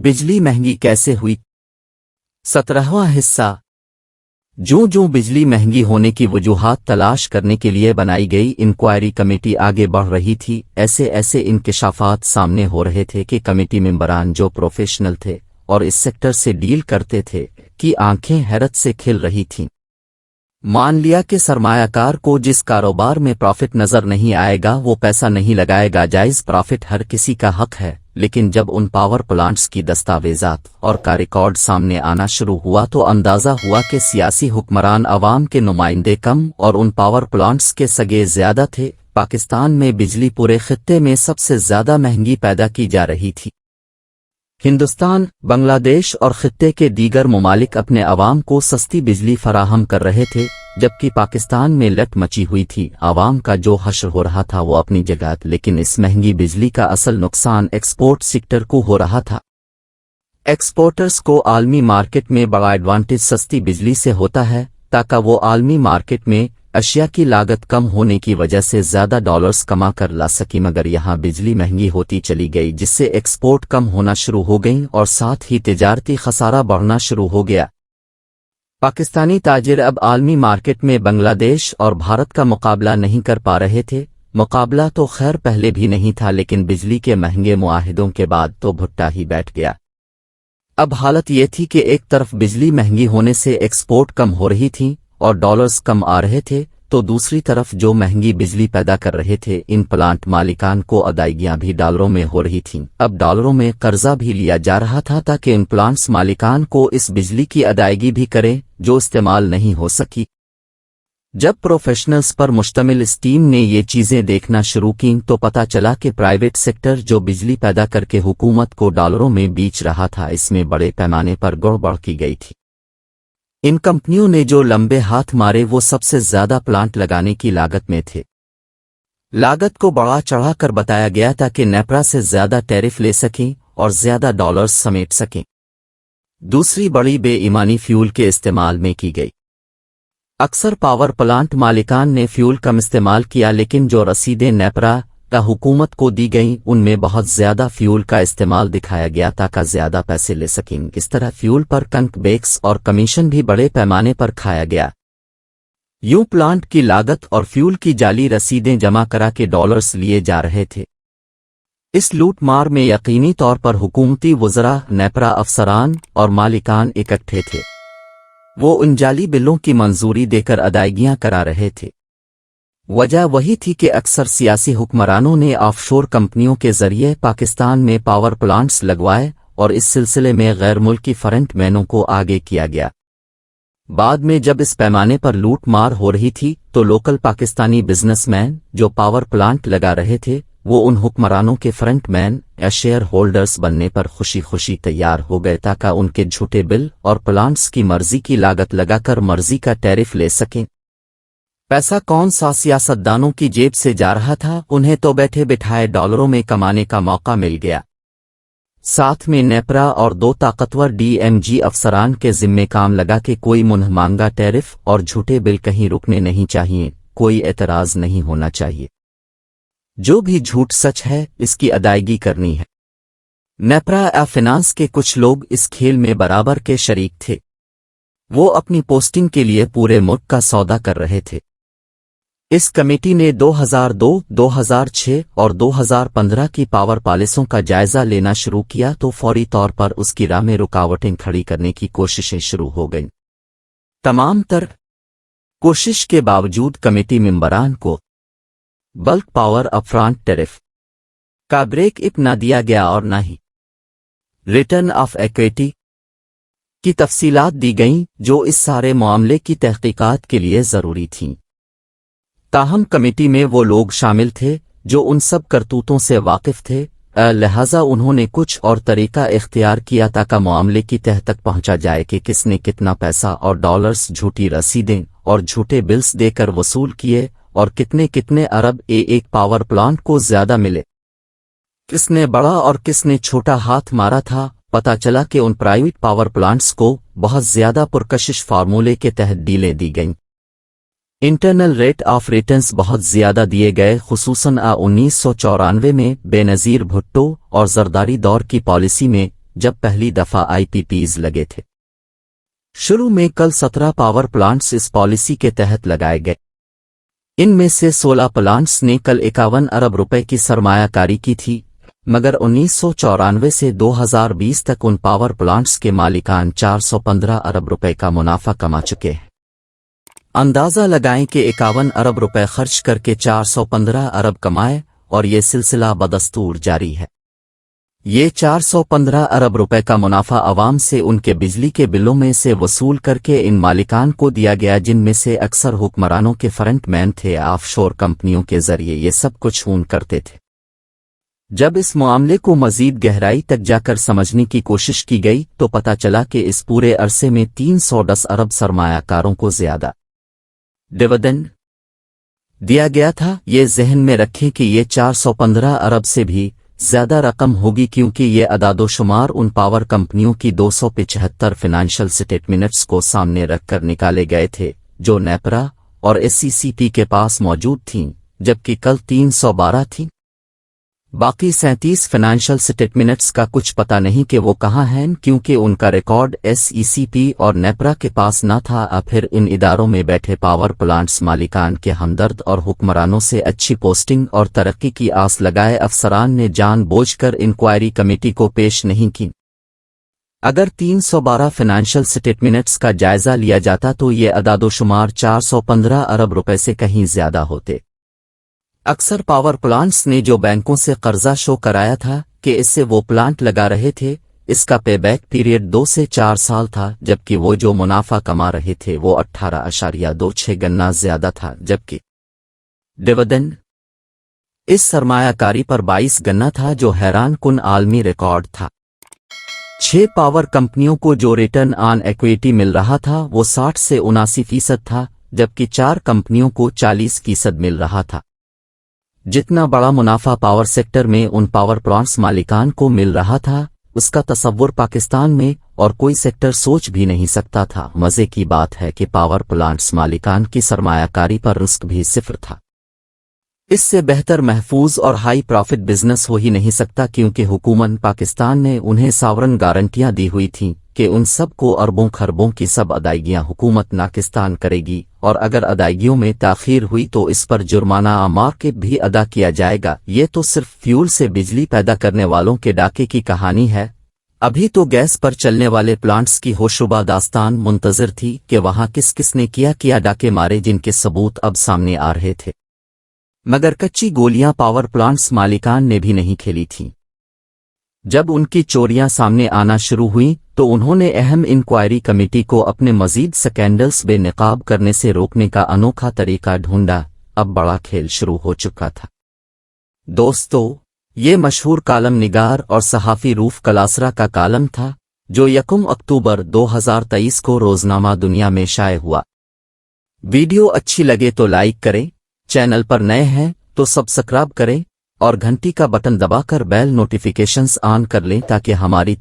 बिजली महंगी कैसे हुई? 17वां हिस्सा। जो बिजली महंगी होने की वजूहात तलाश करने के लिए बनाई गई इंक्वायरी कमेटी आगे बढ़ रही थी, ऐसे इंकशाफात सामने हो रहे थे कि कमेटी मेंबरान जो प्रोफेशनल थे और इस सेक्टर से डील करते थे कि आंखें हैरत से खिल रही थीं। मान लिया कि सरमायाकार को जिस कारोबार में प्रॉफिट नजर नहीं आएगा वो पैसा नहीं लगाएगा। जायज़ प्रॉफिट हर किसी का हक है, लेकिन जब उन पावर प्लांट्स की दस्तावेजात और का रिकॉर्ड सामने आना शुरू हुआ तो अंदाजा हुआ कि सियासी हुक्मरान अवाम के नुमाइंदे कम और उन पावर प्लांट्स के सगे ज्यादा थे। पाकिस्तान में बिजली पूरे खित्ते में सबसे ज्यादा महंगी पैदा की जा रही थी। हिंदुस्तान, बांग्लादेश और खित्ते के दीगर ममालिक अपने अवाम को सस्ती बिजली फराहम कर रहे थे, जबकि पाकिस्तान में लट मची हुई थी। अवाम का जो हश्र हो रहा था वो अपनी जगह, लेकिन इस महंगी बिजली का असल नुकसान एक्सपोर्ट सेक्टर को हो रहा था। एक्सपोर्टर्स को आलमी मार्केट में बड़ा एडवांटेज सस्ती बिजली से होता है, ताकि वो आलमी मार्केट में अशिया की लागत कम होने की वजह से ज्यादा डॉलर्स कमा कर ला सकी। मगर यहाँ बिजली महंगी होती चली गई, जिससे एक्सपोर्ट कम होना शुरू हो गई और साथ ही तिजारती खसारा बढ़ना शुरू हो गया। पाकिस्तानी ताजिर अब आलमी मार्केट में बांग्लादेश और भारत का मुकाबला नहीं कर पा रहे थे। मुकाबला तो खैर पहले भी नहीं था, लेकिन बिजली के महंगे मुआहिदों के बाद तो भुट्टा ही बैठ गया। अब हालत ये थी कि एक तरफ बिजली महंगी होने से एक्सपोर्ट कम हो रही थी और डॉलर्स कम आ रहे थे, तो दूसरी तरफ जो महंगी बिजली पैदा कर रहे थे इन प्लांट मालिकान को अदायगियां भी डॉलरों में हो रही थीं। अब डॉलरों में कर्जा भी लिया जा रहा था ताकि इन प्लांट्स मालिकान को इस बिजली की अदायगी भी करें जो इस्तेमाल नहीं हो सकी। जब प्रोफेशनल्स पर मुश्तमिल इस टीम ने ये चीजें देखना शुरू की तो पता चला कि प्राइवेट सेक्टर जो बिजली पैदा करके हुकूमत को डॉलरों में बेच रहा था, इसमें बड़े पैमाने पर गड़बड़ की गई थी। इन कंपनियों ने जो लंबे हाथ मारे वो सबसे ज्यादा प्लांट लगाने की लागत में थे। लागत को बढ़ा चढ़ा कर बताया गया था कि नेपरा से ज्यादा टैरिफ ले सकें और ज्यादा डॉलर्स समेट सकें। दूसरी बड़ी बेईमानी फ्यूल के इस्तेमाल में की गई। अक्सर पावर प्लांट मालिकान ने फ्यूल कम इस्तेमाल किया, लेकिन जो रसीदें नेपरा का हुकूमत को दी गईं उनमें बहुत ज्यादा फ्यूल का इस्तेमाल दिखाया गया ताकि ज्यादा पैसे ले सकें। इस तरह फ्यूल पर कंकबेक्स और कमीशन भी बड़े पैमाने पर खाया गया। यूं प्लांट की लागत और फ्यूल की जाली रसीदें जमा करा के डॉलर्स लिए जा रहे थे। इस लूट मार में यकीनी तौर पर हुकूमती वज़रा, नेपरा अफसरान और मालिकान इकट्ठे थे। वो उन जाली बिलों की मंजूरी देकर अदायगियां करा रहे थे। वजह वही थी कि अक्सर सियासी हुक्मरानों ने ऑफशोर कंपनियों के जरिए पाकिस्तान में पावर प्लांट्स लगवाए और इस सिलसिले में गैर मुल्की फ्रंटमैनों को आगे किया गया। बाद में जब इस पैमाने पर लूट मार हो रही थी तो लोकल पाकिस्तानी बिजनेसमैन जो पावर प्लांट लगा रहे थे वो उन हुक्मरानों के फ्रंटमैन या शेयर होल्डर्स बनने पर खुशी खुशी तैयार हो गए ताकि उनके झूठे बिल और प्लांट्स की मर्जी की लागत लगाकर मर्जी का टैरिफ ले सकें। पैसा कौन सा सियासतदानों की जेब से जा रहा था, उन्हें तो बैठे बिठाए डॉलरों में कमाने का मौका मिल गया। साथ में नेपरा और दो ताकतवर डीएमजी अफसरान के जिम्मे काम लगा कि कोई मुन्ह मांगा टैरिफ और झूठे बिल कहीं रुकने नहीं चाहिए, कोई एतराज नहीं होना चाहिए। जो भी झूठ सच है इसकी अदायगी करनी है। नेपरा या फिनांस के कुछ लोग इस खेल में बराबर के शरीक थे। वो अपनी पोस्टिंग के लिए पूरे मुल्क का सौदा कर रहे थे। इस कमेटी ने 2002, 2006 और 2015 की पावर पॉलिसियों का जायजा लेना शुरू किया तो फौरी तौर पर उसकी राह में रुकावटें खड़ी करने की कोशिशें शुरू हो गईं। तमाम तर कोशिश के बावजूद कमेटी मेंबरान को बल्क पावर अपफ्रंट टैरिफ का ब्रेक इप न दिया गया और न ही रिटर्न ऑफ इक्विटी की तफसीलात दी गईं जो इस सारे मामले की तहकीकात के लिए जरूरी थीं। ताहम कमेटी में वो लोग शामिल थे जो उन सब करतूतों से वाकिफ थे, लिहाजा उन्होंने कुछ और तरीका इख्तियार किया ताकि मामले की तह तक पहुंचा जाए कि किसने कितना पैसा और डॉलर्स झूठी रसीदें और झूठे बिल्स देकर वसूल किए और कितने कितने अरब एक पावर प्लांट को ज्यादा मिले। किसने बड़ा और किसने छोटा हाथ मारा था। पता चला कि उन प्राइवेट पावर प्लांट्स को बहुत ज्यादा पुरकशिश फार्मूले के तहत डीलें दी गईं। इंटरनल रेट ऑफ रिटर्न्स बहुत ज्यादा दिए गए, खुसूसन 1994 में बेनज़ीर भुट्टो और जरदारी दौर की पॉलिसी में جب پہلی دفعہ IPPs لگے تھے۔ شروع میں کل 17 پاور پلانٹس اس پالیسی کے تحت لگائے گئے۔ ان میں سے 16 پلانٹس نے کل 51 ارب روپے کی سرمایہ کاری کی تھی، مگر 1994 سے 2020 تک ان پاور پلانٹس کے مالکان 415 ارب روپے کا منافع کما چکے ہیں۔ اندازہ لگائیں کہ 51 ارب روپے خرچ کر کے 415 ارب کمائے، اور یہ سلسلہ بدستور جاری ہے۔ یہ 415 ارب روپے کا منافع عوام سے ان کے بجلی کے بلوں میں سے وصول کر کے ان مالکان کو دیا گیا، جن میں سے اکثر حکمرانوں کے فرنٹ مین تھے۔ آف شور کمپنیوں کے ذریعے یہ سب کچھ اون کرتے تھے۔ جب اس معاملے کو مزید گہرائی تک جا کر سمجھنے کی کوشش کی گئی تو پتہ چلا کہ اس پورے عرصے میں 310 ارب سرمایہ کاروں کو زیادہ ڈویڈنڈ دیا گیا تھا۔ یہ ذہن میں رکھیں کہ یہ 415 ارب سے بھی زیادہ رقم ہوگی، کیونکہ یہ اعداد و شمار ان پاور کمپنیوں کی 275 فنانشل سٹیٹمنٹس کو سامنے رکھ کر نکالے گئے تھے جو نیپرا اور SCCP کے پاس موجود تھیں، جبکہ کل 312 تھیں۔ باقی 37 فنانشل سٹیٹمنٹس کا کچھ پتہ نہیں کہ وہ کہاں ہیں، کیونکہ ان کا ریکارڈ SECP اور نیپرا کے پاس نہ تھا۔ پھر ان اداروں میں بیٹھے پاور پلانٹس مالکان کے ہمدرد اور حکمرانوں سے اچھی پوسٹنگ اور ترقی کی آس لگائے افسران نے جان بوجھ کر انکوائری کمیٹی کو پیش نہیں کی۔ اگر 312 فنانشل سٹیٹمنٹس کا جائزہ لیا جاتا تو یہ اعداد و شمار 415 ارب روپے سے کہیں زیادہ ہوتے۔ اکثر پاور پلانٹس نے جو بینکوں سے قرضہ شو کرایا تھا کہ اس سے وہ پلانٹ لگا رہے تھے، اس کا پے بیک پیریڈ 2 سے 4 سال تھا، جبکہ وہ جو منافع کما رہے تھے وہ 18.26 گنا زیادہ تھا، جبکہ ڈویڈنڈ اس سرمایہ کاری پر 22 گنا تھا، جو حیران کن عالمی ریکارڈ تھا۔ 6 پاور کمپنیوں کو جو ریٹرن آن ایکویٹی مل رہا تھا وہ 60 سے 79% تھا، جبکہ 4 کمپنیوں کو 40% مل رہا تھا۔ جتنا بڑا منافع پاور سیکٹر میں ان پاور پلانٹس مالکان کو مل رہا تھا، اس کا تصور پاکستان میں اور کوئی سیکٹر سوچ بھی نہیں سکتا تھا۔ مزے کی بات ہے کہ پاور پلانٹس مالکان کی سرمایہ کاری پر رسک بھی 0 تھا۔ اس سے بہتر، محفوظ اور ہائی پروفٹ بزنس ہو ہی نہیں سکتا، کیونکہ حکومت پاکستان نے انہیں ساورن گارنٹیاں دی ہوئی تھیں کہ ان سب کو اربوں خربوں کی سب ادائیگیاں حکومت پاکستان کرے گی، اور اگر ادائیگیوں میں تاخیر ہوئی تو اس پر جرمانہ مارکیٹ بھی ادا کیا جائے گا۔ یہ تو صرف فیول سے بجلی پیدا کرنے والوں کے ڈاکے کی کہانی ہے۔ ابھی تو گیس پر چلنے والے پلانٹس کی ہوشربا داستان منتظر تھی کہ وہاں کس کس نے کیا ڈاکے مارے، جن کے ثبوت اب سامنے آ رہے تھے، مگر کچی گولیاں پاور پلانٹس مالکان نے بھی نہیں کھیلی تھیں۔ جب ان کی چوریاں سامنے آنا شروع ہوئیں تو انہوں نے اہم انکوائری کمیٹی کو اپنے مزید سکینڈلز بے نقاب کرنے سے روکنے کا انوکھا طریقہ ڈھونڈا۔ اب بڑا کھیل شروع ہو چکا تھا۔ دوستو، یہ مشہور کالم نگار اور صحافی روف کلاسرا کا کالم تھا، جو 1 اکتوبر 2023 کو روزنامہ دنیا میں شائع ہوا۔ ویڈیو اچھی لگے تو لائک کریں، چینل پر نئے ہیں تو سبسکرائب کریں، اور گھنٹی کا بٹن دبا کر بیل نوٹیفیکیشنز آن کر لیں تاکہ ہماری